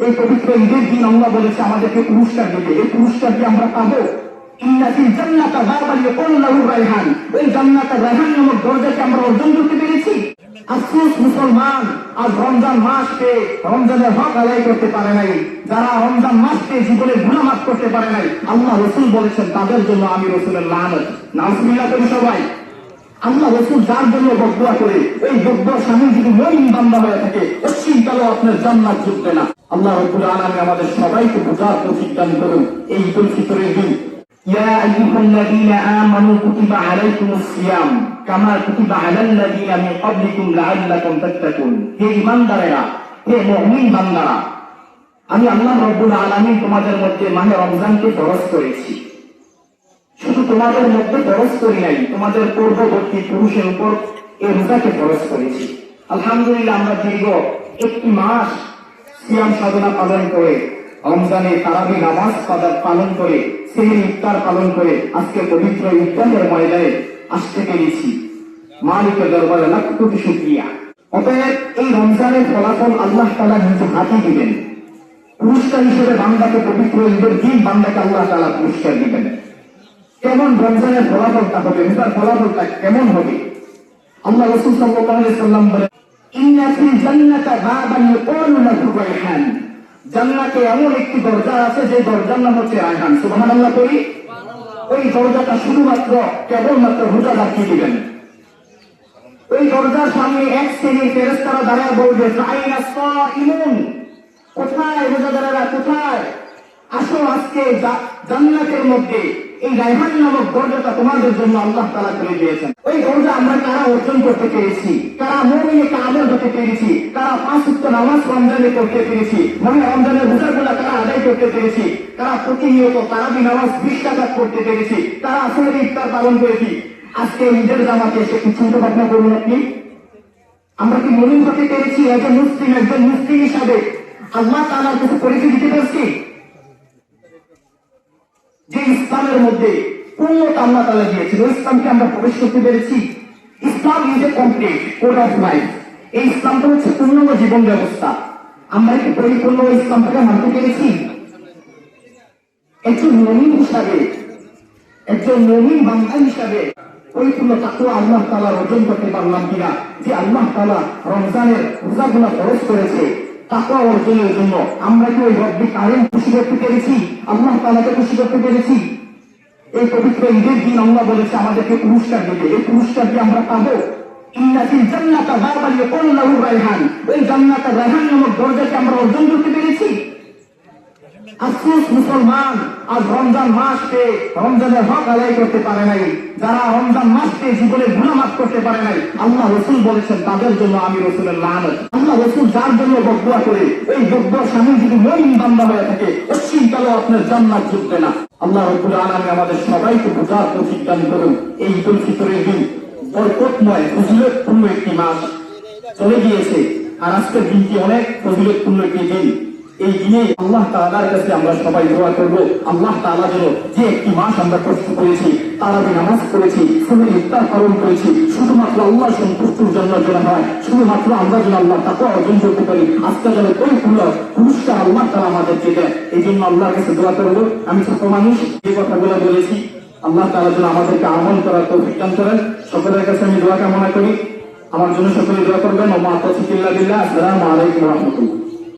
এই পবিত্র ঈদের দিন আল্লাহ বলেছে আমাদেরকে পুরস্কার দেবে। এই পুরস্কার কি আমরা পাবো? ইন্নাতিল জান্নাতা বাবাল ইয়াকুল্লাহু রায়হান, এই জান্নাতের রায়হান নামক দরজাকে আমরা অর্জন করতে পেরেছি। আফসোস মুসলমান আজ রমজান মাসকে রমজানের হক আদায় করতে পারে নাই। যারা রমজান মাসকে জীবনের গুনাহ মাফ করতে পারে নাই, আল্লাহ রাসূল বলেছেন তাদের জন্য আমি রাসূলের লানত। নাউজুবিল্লাহ করি সবাই। আল্লাহ রাসূল যার জন্য বদদুয়া করে, এই বদদুয়ার স্বামী যদি মুমিন বান্দা হয়ে থাকে, অচিরকালও আপনার জান্নাত জুটবে না। আল্লাহ রাব্বুল আলামিন আমাদের সবাইকে বুঝার তৌফিক দান করুন। এই ঈদুল ফিতরের দিন ইয়া আইয়ুহাল্লাযীনা আমানু কুতিবা আলাইকুমুস সিয়াম কামা কুতিবা আলাল লাযীনা মিন ক্বাবলিকুম লাআল্লাকুম তাত্তাকুন। হে ঈমানদারেরা, হে মুমিন বান্দারা, আমি আল্লাহ রাব্বুল আলামিন তোমাদের মধ্যে মাহে রমজানকে ফরজ করেছি। শুধু তোমাদের মধ্যে ফরজ করি নাই, তোমাদের পূর্ববর্তী পুরুষের উপর এই রোজাকে ফরজ করেছি। আলহামদুলিল্লাহ, আমরা দীর্ঘ একটি মাস সিয়াম সাধনা পালন করে, রমজানে তারাবি নামাজ পালন করে, সেহরি ইফতার পালন করে আজকে পবিত্র ঈদগাহের ময়দানে আসতে পেরেছি। মালিকের দরবারে লাখ কোটি শুকরিয়া। অতএব এই রমজানের ফলাফল আল্লাহ তাআলা নিজে হাতে দিবেন। পুরস্কার হিসেবে বান্দাকে পবিত্র ঈদের দিন বান্দাকে আল্লাহ তাআলা পুরস্কার দিবেন। কেমন রমজানের ফলাফলটা হবে, রোজার ফলাফলটা কেমন হবে? আল্লাহ রাসূল সাল্লাল্লাহু আলাইহি ওয়াসাল্লাম বলেন, ইন্না ফিল জান্নাতি বাবান ইয়াকুলু লাহু রায়হান, জান্নাতে এমন একটি দরজা আছে যে দরজার নাম হচ্ছে রায়হান। সুবহানাল্লাহ করি। ওই দরজাটা শুধুমাত্র কেবলমাত্র রোজাদারকে দিবেন। ওই দরজার সামনে এক শ্রেণীর ফেরেশতারা দাঁড়ায় বলবে, আইনা সাইমুন, কোথায় রোজাদারেরা, কোথায়? আসো, আজকে জান্নাতের মধ্যে এই রায়হান নামক দরজাটা তোমাদের জন্য আল্লাহ তাআলা করে দিয়েছেন। ওই দরজা আমরা কারা অর্জন করতে পেরেছি? কারা মুমিনে কামেল হতে পেরেছি? কারা পাঁচ ওয়াক্ত নামাজ রমজানে পড়তে পেরেছি? মানে রমজানের রোজাগুলো কারা আদায় করতে পেরেছি? কারা প্রতিনিয়ত তারাবি নামাজ 20 রাকাত পড়তে পেরেছি? কারা আসরের ইফতার পালন করেছি? আজকে ঈদের জামাতে এসে কি চিন্তা ভাবনা করুন আপনি, আমরা কি মুমিন হতে পেরেছি? একজন মুসলিম হিসাবে আল্লাহ তাআলার কাছে পরিচয় দিতে পেরেছি? যে ইসলামের মধ্যে পূর্ণতা আল্লাহ তাআলা দিয়েছেন, ওই ইসলামকে আমরা প্রবেশ করতে পেরেছি। Islam is a complete code of life. এই ইসলামটা হচ্ছে পূর্ণাঙ্গ জীবন ব্যবস্থা। আমরা কি পরিপূর্ণ ইসলামটাকে মানতে পেরেছি? একজন মুমিন হিসাবে, একজন মুমিন বান্দা হিসাবে পরিপূর্ণ তাকওয়া আল্লাহ তাআলা অর্জন করতে পারলাম কিনা? যে আল্লাহ তাআলা রমজানের রোজাগুলো ফরজ করেছে তাকওয়া অর্জনের জন্য আমরা কি ওই রব্বি কারিম খুশি করতে পেরেছি? আল্লাহ তাআলাকে খুশি করতে পেরেছি? এই পবিত্র ঈদের দিন আল্লাহ বলেছে আমাদেরকে পুরস্কার দেবে। এই পুরস্কার কি আমরা পাবো? ইন্নাতিল জান্নাতা বাবাল ইয়াকুল্লাহু রায়হান, এই জান্নাতের রায়হান নামক দরজাকে আমরা অর্জন করতে পেরেছি। আফসোস মুসলমান আজ রমজান মাসকে রমজানের হক আদায় করতে পারে নাই। যারা রমজান মাসকে জীবনের গুনাহ মাফ করতে পারে নাই, আল্লাহ রাসূল বলেছেন তাদের জন্য আমি রাসূলের লানত। আল্লাহ রাসূল যার জন্য বদদুয়া করে, এই বদদুয়ার স্বামী যদি মুমিন বান্দা হয়ে থাকে, অচিরকালও আপনার জান্নাত জুটবে না। আল্লাহ রাব্বুল আলামিন আমাদের সবাইকে বুঝার তৌফিক দান করুন। এই ঈদুল ফিতরের দিন বরকতময় ফজিলতপূর্ণ একটি মাস চলে গিয়েছে, আর আজকের দিনটি অনেক ফজিলতপূর্ণ একটি দিন। এই দিনে আল্লাহ তাআলার কাছে আমরা সবাই দোয়া করব, আল্লাহ তাআলা যেন যে একটি মাস আমরা কষ্ট করেছি, তারাবি নামাজ পড়েছি, সেহরি ইফতার পালন করেছি, শুধুমাত্র আল্লাহ সন্তুষ্টির জন্য যেন হয়, শুধুমাত্র আমরা যেন আল্লাহ তাকওয়া অর্জন করতে পারি, আজকে যেন পরিপূর্ণ পুরস্কার আল্লাহ তাআলা আমাদেরকে দেয়। এই জন্য আল্লাহর কাছে দোয়া করব। আমি ছোট মানুষ, যে কথাগুলো বলেছি আল্লাহ তাআলা যেন আমাদেরকে আমল করার তৌফিক দান করেন। সকলের কাছে আমি দোয়া কামনা করি। আমার জন্য সকলে দোয়া করবেন। ওয়া মা তাওফিক ইল্লা বিল্লাহ। আসসালামু আলাইকুম ওয়া রাহমাতুল্লাহ।